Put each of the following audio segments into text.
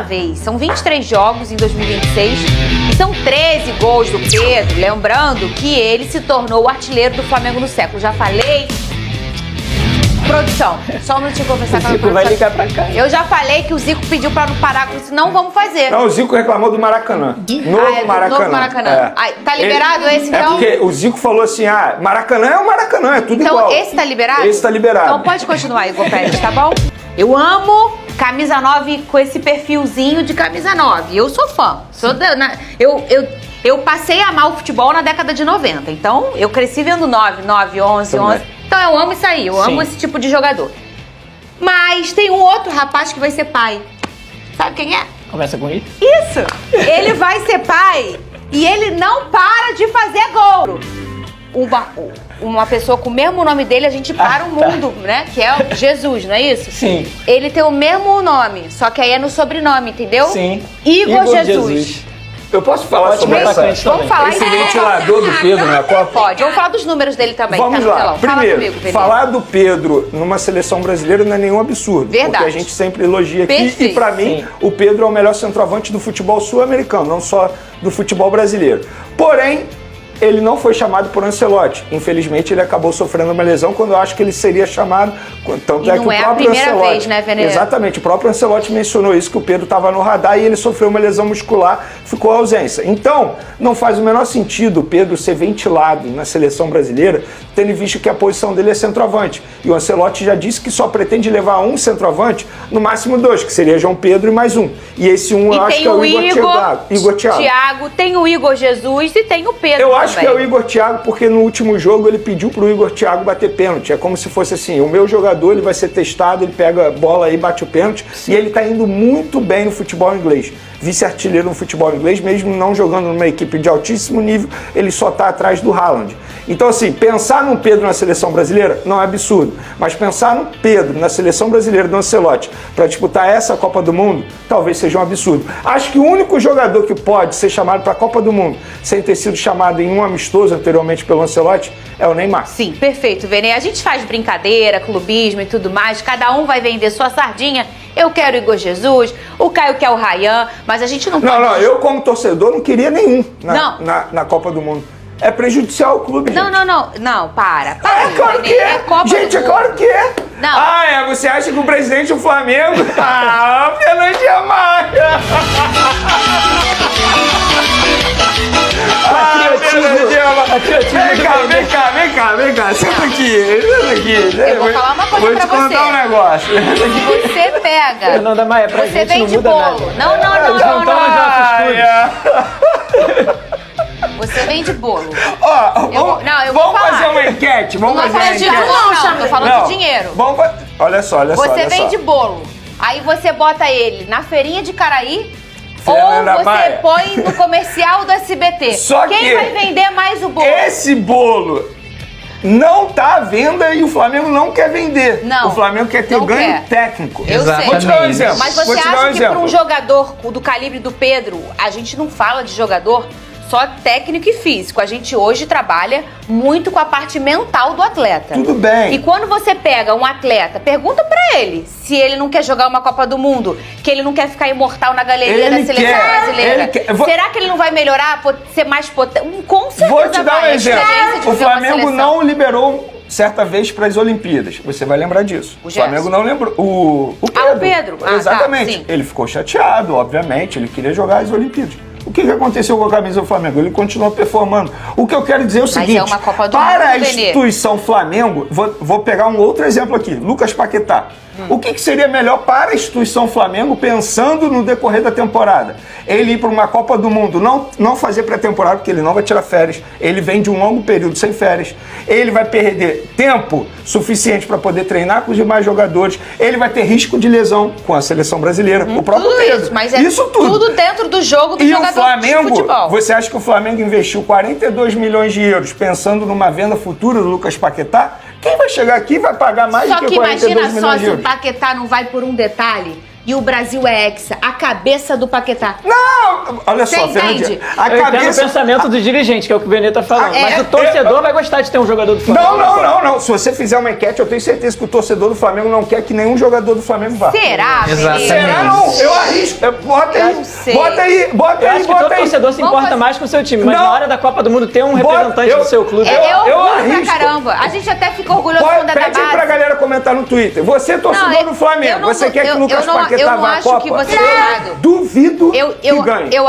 vez. São 23 jogos em 2026 e são 13 gols do Pedro. Lembrando que ele se tornou o artilheiro do Flamengo no século. Já falei. Produção, só um minutinho pra conversar com a Zico vai ligar pra cá. Eu já falei que o Zico pediu pra não parar com isso, não vamos fazer. Não, o Zico reclamou do Maracanã. Novo Maracanã. Novo Maracanã. É. Tá liberado esse, então? É porque o Zico falou assim, Maracanã é o Maracanã, é tudo igual. Então esse tá liberado? Esse tá liberado. Então pode continuar, Igor Pérez, tá bom? Eu amo camisa 9 com esse perfilzinho de camisa 9. Eu sou fã. Eu passei a amar o futebol na década de 90. Então, eu cresci vendo 9, 11. Então, eu amo isso aí. Eu amo esse tipo de jogador. Mas tem um outro rapaz que vai ser pai. Sabe quem é? Começa com I? Isso! Ele vai ser pai e ele não para de fazer gol. Uma pessoa com o mesmo nome dele, a gente para o mundo, né? Que é o Jesus, não é isso? Sim. Ele tem o mesmo nome, só que aí é no sobrenome, entendeu? Sim. Igor Jesus. Eu posso falar Pode sobre começar essa, com Vamos falar esse isso. ventilador do Pedro na Copa? Pode, vamos falar dos números dele também. Vamos tá no lá. telão. Primeiro, Fala comigo, Pedro. falar do Pedro numa seleção brasileira não é nenhum absurdo. Verdade. Porque a gente sempre elogia aqui. Perfeito. E pra mim, o Pedro é o melhor centroavante do futebol sul-americano, não só do futebol brasileiro. Porém, ele não foi chamado por Ancelotti. Infelizmente, ele acabou sofrendo uma lesão quando eu acho que ele seria chamado. Tanto E é que não o é a próprio primeira Ancelotti, vez, né, Veneza? Exatamente, o próprio Ancelotti mencionou isso, que o Pedro estava no radar e ele sofreu uma lesão muscular, ficou à ausência. Então, não faz o menor sentido o Pedro ser ventilado na seleção brasileira, tendo visto que a posição dele é centroavante. E o Ancelotti já disse que só pretende levar um centroavante, no máximo dois, que seria João Pedro e mais um. E esse um eu acho que é o Igor Thiago, tem o Igor Jesus e tem o Pedro Eu acho também. que é o Igor Thiago, porque no último jogo ele pediu pro Igor Thiago bater pênalti. É como se fosse assim, o meu jogador ele vai ser testado, ele pega a bola aí, bate o pênalti. Sim. E ele tá indo muito bem no futebol inglês. Vice-artilheiro no futebol inglês, mesmo não jogando numa equipe de altíssimo nível, ele só tá atrás do Haaland. Então assim, pensar no Pedro na seleção brasileira não é absurdo, mas pensar no Pedro na seleção brasileira do Ancelotti para disputar essa Copa do Mundo, talvez seja um absurdo. Acho que o único jogador que pode ser chamado para a Copa do Mundo sem ter sido chamado em um amistoso anteriormente pelo Ancelotti é o Neymar. Sim, perfeito, Vene. A gente faz brincadeira, clubismo e tudo mais, cada um vai vender sua sardinha. Eu quero o Igor Jesus, o Caio quer o Ryan, mas a gente não pode... Não, eu como torcedor não queria nenhum na Copa do Mundo. É prejudicial o clube, gente. Não, para. É claro que é. Gente, é claro que é. Não. Você acha que o presidente do Flamengo... Fernandinha Maia! Vem cá. Senta aqui. Eu vou falar uma coisa vou pra te contar você. um negócio. Você pega... Fernanda Maia, pra Você gente vende não muda bolo. nada. Não. Você vende bolo. Vamos fazer uma enquete. Vamos fazer uma enquete. Não, tô falando de dinheiro. Olha só. Você vende bolo. Aí você bota ele na feirinha de Caraí Fernanda ou você Maia. põe no comercial do SBT. Quem vai vender mais o bolo? Esse bolo não tá à venda e o Flamengo não quer vender. Não. O Flamengo quer ter ganho técnico. Eu sei. Vou te dar um exemplo. Mas você acha que para um jogador do calibre do Pedro, a gente não fala de jogador só técnico e físico. A gente hoje trabalha muito com a parte mental do atleta. Tudo bem. E quando você pega um atleta, pergunta pra ele se ele não quer jogar uma Copa do Mundo, que ele não quer ficar imortal na galeria da seleção brasileira. Será que ele não vai melhorar, ser mais potente? Com certeza. Vou te dar um exemplo. O Flamengo não liberou certa vez para as Olimpíadas. Você vai lembrar disso. O Flamengo não lembrou. O Pedro. Exatamente. Ele ficou chateado, obviamente. Ele queria jogar as Olimpíadas. O que aconteceu com a camisa do Flamengo? Ele continuou performando. O que eu quero dizer é o seguinte, uma Copa do para Mundo, a instituição Flamengo, vou pegar um outro exemplo aqui, Lucas Paquetá. O que seria melhor para a instituição Flamengo, pensando no decorrer da temporada? Ele ir para uma Copa do Mundo, não fazer pré-temporada, porque ele não vai tirar férias, ele vem de um longo período sem férias, ele vai perder tempo suficiente para poder treinar com os demais jogadores, ele vai ter risco de lesão com a seleção brasileira, o próprio Pedro. Isso, mas é isso tudo dentro do jogo do jogador de futebol. futebol. Você acha que o Flamengo investiu 42 milhões de euros pensando numa venda futura do Lucas Paquetá? Quem vai chegar aqui e vai pagar mais do que 42 milhões de euros? Paquetá não vai por um detalhe e o Brasil é hexa, a cabeça do Paquetá. Não, olha só, Fernandinho. Eu entendo o pensamento do dirigente, que é o que o Benê tá falando. Mas o torcedor vai gostar de ter um jogador do Flamengo. Não. Se você fizer uma enquete, eu tenho certeza que o torcedor do Flamengo não quer que nenhum jogador do Flamengo vá. Será, Exatamente. Será não? Eu arrisco. Bota aí. Eu acho que todo torcedor se importa mais com o seu time, mas na hora da Copa do Mundo ter um representante do seu clube. Eu arrisco. Pra caramba. A gente até fica orgulhoso quando é da base. Pede aí pra galera comentar no Twitter. Você é torcedor do Flamengo. Você quer que o Lucas Paquetá vá à Copa? Eu não acho que você tá errado. Duvido que ganhe. Eu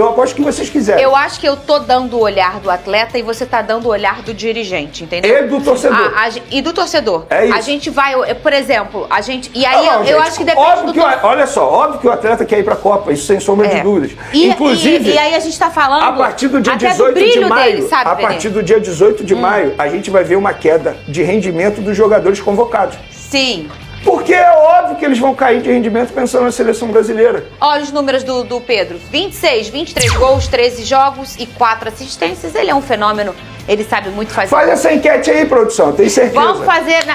aposto que vocês quiserem. Eu acho que eu tô dando o olhar do atleta e você tá dando o olhar do dirigente, entendeu? E do torcedor. E do torcedor. É isso. A gente vai, por exemplo, E aí eu acho que depende olha só, óbvio que o atleta quer ir pra Copa, isso sem sombra de dúvidas. Inclusive, e aí a gente tá falando a partir do dia 18 de maio, partir do dia 18 de maio, a gente vai ver uma queda de rendimento dos jogadores convocados. Sim. Porque é óbvio que eles vão cair de rendimento pensando na seleção brasileira. Olha os números do Pedro. 23 gols, 13 jogos e 4 assistências. Ele é um fenômeno. Ele sabe muito fazer. Faz essa enquete aí, produção, tenho certeza. Vamos fazer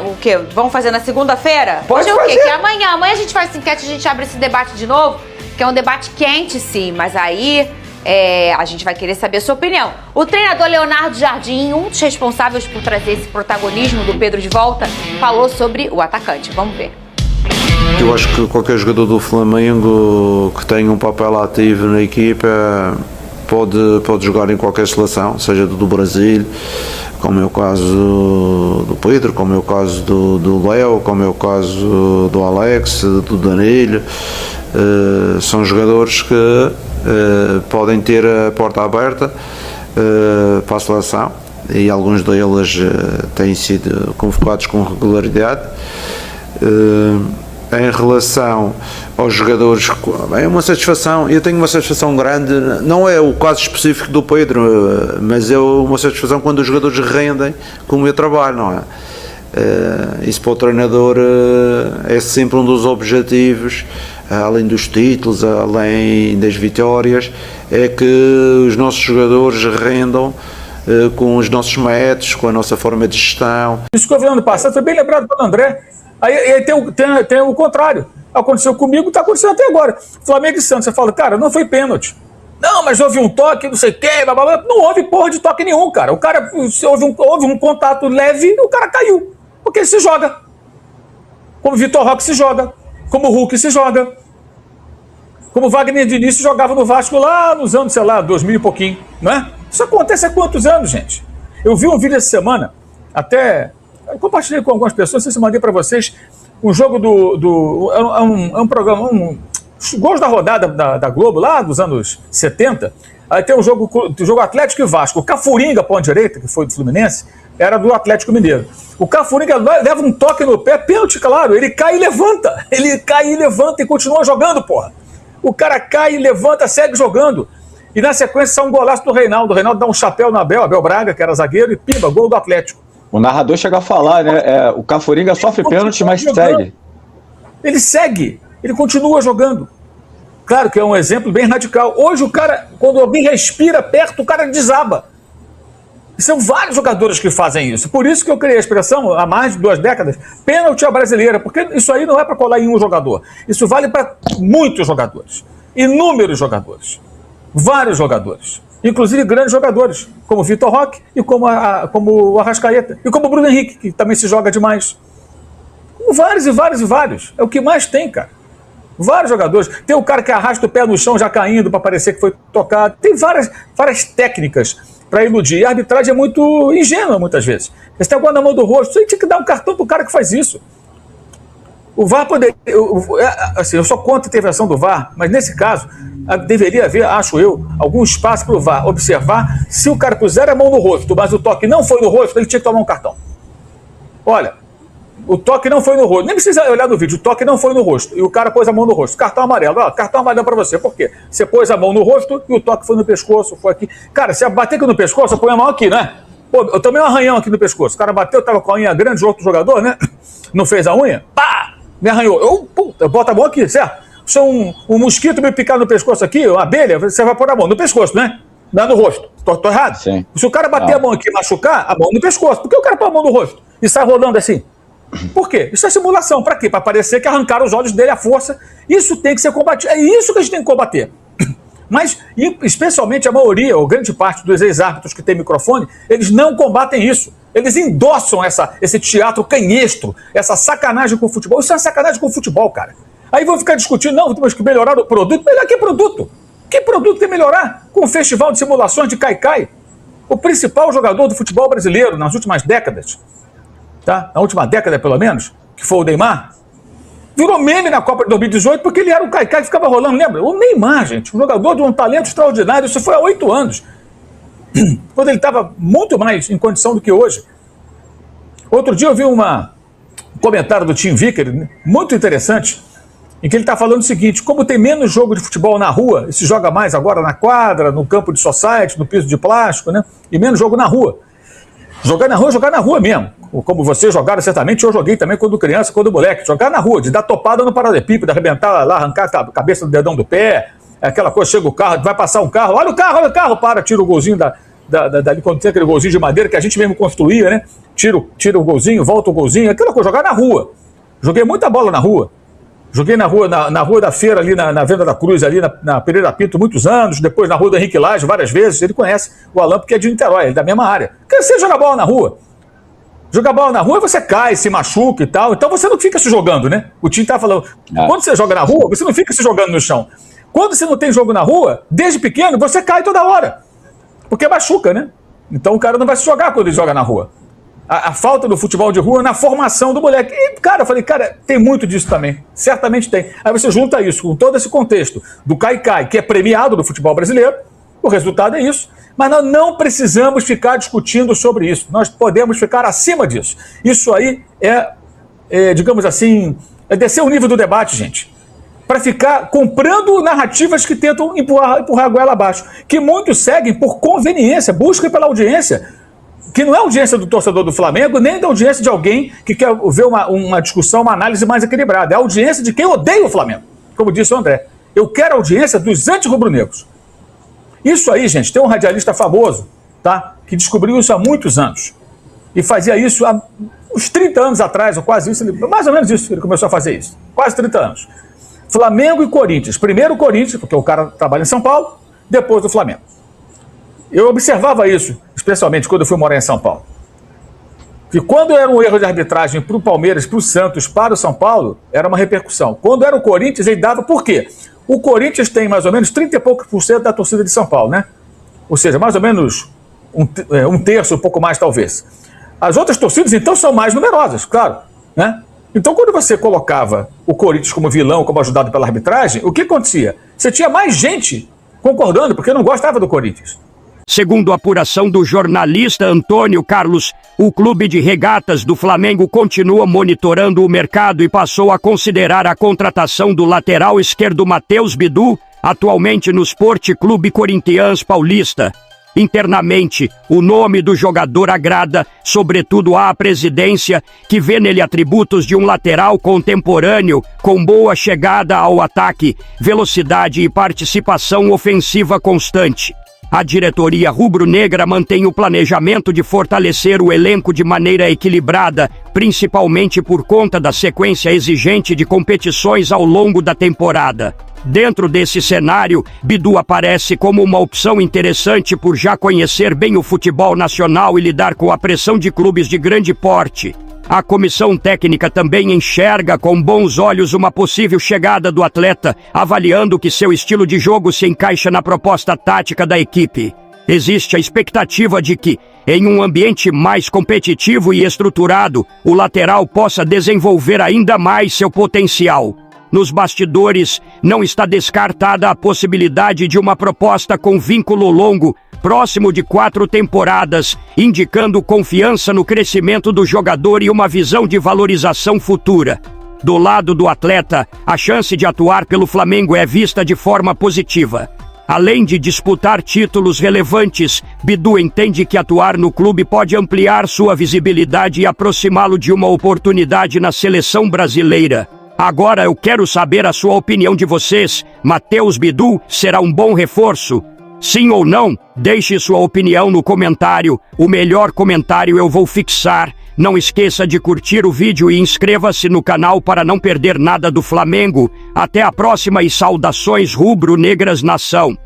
o quê? Vamos fazer na segunda-feira? Pode fazer. O quê? Que amanhã a gente faz essa enquete, a gente abre esse debate de novo, que é um debate quente, sim, mas aí a gente vai querer saber a sua opinião. O treinador Leonardo Jardim, um dos responsáveis por trazer esse protagonismo do Pedro de volta, falou sobre o atacante. Vamos ver. Eu acho que qualquer jogador do Flamengo que tenha um papel ativo na equipa pode jogar em qualquer seleção, seja do Brasil, como é o caso do Pedro, como é o caso do Léo, como é o caso do Alex, do Danilo. São jogadores que podem ter a porta aberta para a seleção e alguns deles têm sido convocados com regularidade. Em relação aos jogadores, é uma satisfação, eu tenho uma satisfação grande, não é o caso específico do Pedro, mas é uma satisfação quando os jogadores rendem com o meu trabalho, não é? Isso para o treinador é sempre um dos objetivos, além dos títulos, além das vitórias, é que os nossos jogadores rendam com os nossos métodos, com a nossa forma de gestão. Isso que eu vi ano passado, foi bem lembrado pelo André. Aí tem o contrário. Aconteceu comigo, está acontecendo até agora. Flamengo e Santos, você fala, cara, não foi pênalti. Não, mas houve um toque, não sei o quê, blá, blá, blá. Não houve porra de toque nenhum, cara. O cara, houve um contato leve e o cara caiu. Porque ele se joga. Como o Vitor Roque se joga. Como o Hulk se joga. Como o Wagner Diniz jogava no Vasco lá nos anos, sei lá, 2000 e pouquinho, não é? Isso acontece há quantos anos, gente? Eu vi um vídeo essa semana, até... Eu compartilhei com algumas pessoas, não sei se eu mandei para vocês, um jogo é um programa, gols da rodada da Globo, lá dos anos 70. Aí tem um jogo Atlético e Vasco. O Cafuringa, ponta direita, que foi do Fluminense, era do Atlético Mineiro. O Cafuringa leva um toque no pé, pênalti, claro, ele cai e levanta. Ele cai e levanta e continua jogando, porra. O cara cai e levanta, segue jogando. E na sequência sai um golaço do Reinaldo. O Reinaldo dá um chapéu no Abel Braga, que era zagueiro, e pimba, gol do Atlético. O narrador chega a falar, né? O Cafuringa sofre pênalti, mas segue. Ele segue, ele continua jogando. Claro que é um exemplo bem radical. Hoje o cara, quando alguém respira perto, o cara desaba. E são vários jogadores que fazem isso. Por isso que eu criei a expressão, há mais de 2 décadas, pênalti à brasileira, porque isso aí não é para colar em um jogador. Isso vale para muitos jogadores. Inúmeros jogadores. Vários jogadores. Inclusive grandes jogadores, como o Vitor Roque e como o Arrascaeta. E como o Bruno Henrique, que também se joga demais. Vários e vários e vários. É o que mais tem, cara. Vários jogadores. Tem o cara que arrasta o pé no chão já caindo para parecer que foi tocado. Tem várias técnicas para iludir. E a arbitragem é muito ingênua muitas vezes. Você tem a bola na mão do rosto. Você tinha que dar um cartão pro cara que faz isso. O VAR poderia... Assim, eu sou contra a intervenção do VAR, mas nesse caso deveria haver, acho eu, algum espaço para o VAR observar se o cara puser a mão no rosto, mas o toque não foi no rosto, ele tinha que tomar um cartão. Olha, o toque não foi no rosto. Nem precisa olhar no vídeo, o toque não foi no rosto. E o cara pôs a mão no rosto. Cartão amarelo. Ó, cartão amarelo para você. Por quê? Você pôs a mão no rosto e o toque foi no pescoço, foi aqui. Cara, se bater aqui no pescoço, eu ponho a mão aqui, né? Pô, eu tomei um arranhão aqui no pescoço. O cara bateu, tava com a unha grande de outro jogador, né? Não fez a unha? Pá! Me arranhou. Eu boto a mão aqui, certo? Se um mosquito me picar no pescoço aqui, uma abelha, você vai pôr a mão no pescoço, né? Não é no rosto. Tô errado? Sim. Se o cara bater a mão aqui e machucar, a mão no pescoço. Por que o cara põe a mão no rosto e sai rodando assim? Por quê? Isso é simulação. Pra quê? Pra parecer que arrancaram os olhos dele à força. Isso tem que ser combatido. É isso que a gente tem que combater. Mas, especialmente a maioria, ou grande parte dos ex-árbitros que tem microfone, eles não combatem isso. Eles endossam esse teatro canhestro, essa sacanagem com o futebol. Isso é uma sacanagem com o futebol, cara. Aí vão ficar discutindo, não, temos que melhorar o produto. Melhor que produto? Que produto tem que melhorar? Com o festival de simulações de Caicai. O principal jogador do futebol brasileiro nas últimas décadas, tá? Na última década, pelo menos, que foi o Neymar, virou meme na Copa de 2018 porque ele era o Caicai que ficava rolando, lembra? O Neymar, gente, um jogador de um talento extraordinário, isso foi há 8 anos, quando ele estava muito mais em condição do que hoje. Outro dia eu vi um comentário do Tim Vicker, muito interessante, em que ele está falando o seguinte: como tem menos jogo de futebol na rua, e se joga mais agora na quadra, no campo de society, no piso de plástico, né? E menos jogo na rua. Jogar na rua mesmo. Como vocês jogaram, certamente, eu joguei também quando criança, quando moleque. Jogar na rua, de dar topada no paralelepípedo, arrebentar lá, arrancar a cabeça do dedão do pé, aquela coisa, chega o carro, vai passar um carro, olha o carro, para, tira o golzinho dali, quando tem aquele golzinho de madeira que a gente mesmo construía, né? Tira o golzinho, volta o golzinho, aquela coisa, jogar na rua. Joguei muita bola na rua. Joguei na rua da feira, ali na Venda da Cruz, ali na Pereira Pinto, muitos anos. Depois na rua do Henrique Lage, várias vezes. Ele conhece o Alan, porque é de Niterói, ele é da mesma área. Cansei de jogar bola na rua. Jogar bola na rua, você cai, se machuca e tal. Então você não fica se jogando, né? O Tim tá falando, quando você joga na rua, você não fica se jogando no chão. Quando você não tem jogo na rua, desde pequeno, você cai toda hora. Porque machuca, né? Então o cara não vai se jogar quando ele joga na rua. A falta do futebol de rua na formação do moleque. E, cara, eu falei, cara, tem muito disso também. Certamente tem. Aí você junta isso com todo esse contexto do Caicai, que é premiado no futebol brasileiro, o resultado é isso. Mas nós não precisamos ficar discutindo sobre isso. Nós podemos ficar acima disso. Isso aí digamos assim, é descer o nível do debate, gente. Para ficar comprando narrativas que tentam empurrar a goela abaixo. Que muitos seguem por conveniência, buscam pela audiência. Que não é a audiência do torcedor do Flamengo, nem da audiência de alguém que quer ver uma discussão, uma análise mais equilibrada. É a audiência de quem odeia o Flamengo. Como disse o André. Eu quero a audiência dos anti-rubro-negros. Isso aí, gente, tem um radialista famoso, tá? Que descobriu isso há muitos anos. E fazia isso há uns 30 anos atrás, ou quase isso, mais ou menos isso, ele começou a fazer isso. Quase 30 anos. Flamengo e Corinthians. Primeiro o Corinthians, porque o cara trabalha em São Paulo, depois do Flamengo. Eu observava isso, especialmente quando eu fui morar em São Paulo. Que quando era um erro de arbitragem para o Palmeiras, para o Santos, para o São Paulo, era uma repercussão. Quando era o Corinthians, ele dava... Por quê? O Corinthians tem mais ou menos 30 e poucos % da torcida de São Paulo, né? Ou seja, mais ou menos um terço, um pouco mais talvez. As outras torcidas, então, são mais numerosas, claro, né? Então, quando você colocava o Corinthians como vilão, como ajudado pela arbitragem, o que acontecia? Você tinha mais gente concordando, porque não gostava do Corinthians. Segundo a apuração do jornalista Antônio Carlos, o clube de regatas do Flamengo continua monitorando o mercado e passou a considerar a contratação do lateral esquerdo Matheus Bidu, atualmente no Sport Clube Corinthians Paulista. Internamente, o nome do jogador agrada, sobretudo à presidência, que vê nele atributos de um lateral contemporâneo, com boa chegada ao ataque, velocidade e participação ofensiva constante. A diretoria rubro-negra mantém o planejamento de fortalecer o elenco de maneira equilibrada, principalmente por conta da sequência exigente de competições ao longo da temporada. Dentro desse cenário, Bidu aparece como uma opção interessante por já conhecer bem o futebol nacional e lidar com a pressão de clubes de grande porte. A comissão técnica também enxerga com bons olhos uma possível chegada do atleta, avaliando que seu estilo de jogo se encaixa na proposta tática da equipe. Existe a expectativa de que, em um ambiente mais competitivo e estruturado, o lateral possa desenvolver ainda mais seu potencial. Nos bastidores, não está descartada a possibilidade de uma proposta com vínculo longo, próximo de 4 temporadas, indicando confiança no crescimento do jogador e uma visão de valorização futura. Do lado do atleta, a chance de atuar pelo Flamengo é vista de forma positiva. Além de disputar títulos relevantes, Bidu entende que atuar no clube pode ampliar sua visibilidade e aproximá-lo de uma oportunidade na seleção brasileira. Agora eu quero saber a sua opinião de vocês. Matheus Bidu será um bom reforço? Sim ou não? Deixe sua opinião no comentário. O melhor comentário eu vou fixar. Não esqueça de curtir o vídeo e inscreva-se no canal para não perder nada do Flamengo. Até a próxima e saudações rubro-negras nação.